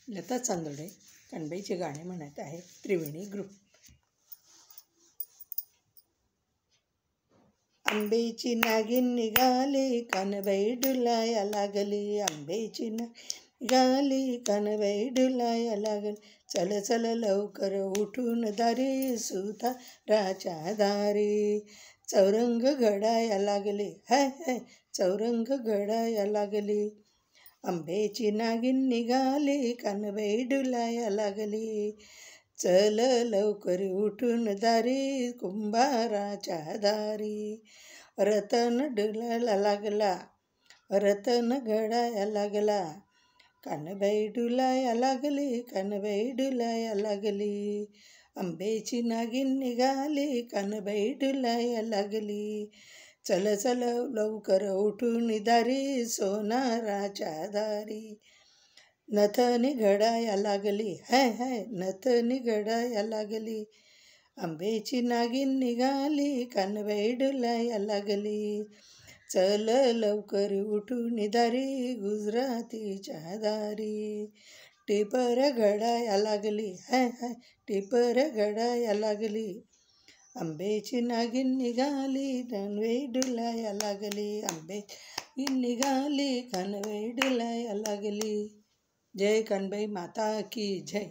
लता चांदोडे कानबाईचे गाणे म्हणत आहे त्रिवेणी ग्रुप. आंब्याची नागिन निघाली कानबाई डुलाया लागली, आंब्याची निघाली कानबाई डुलाया लागली. चल चल लवकर उठून दारी सुताराच्या दारी, चौरंग घडाया लागले, हाय हाय चौरंग घडाया लागली. आंब्याची नागिन निघाली कानबाई डुलाया लागली, चल लवकर उठून दारी कुंभाराच्या दारी. रतन डुलायला लागला, रतन घडाया लागला, कानबाई डुलाया लागली, कानबाई डुलाया लागली. आंब्याची नागिन निघाली कानबाई डुलाया लागली, चल चल लवकर उठून दारी सोनाराच्या दारी. नथनी घडाया लागली, हाय हाय नथनी घडाया लागली. आंब्याची नागिन निघाली कानबाई डुलाया लागली, चल लवकर उठून दारी गुजरातीच्या दारी. टिपर घडाया लागली, हाय हाय टिपर घडाया लागली. आंब्याची नागिन निघाली कानबाई डुलाया लागली, आंब्याची निघाली कानबाई डुलाया लागली. जय कानबाई माता की जय.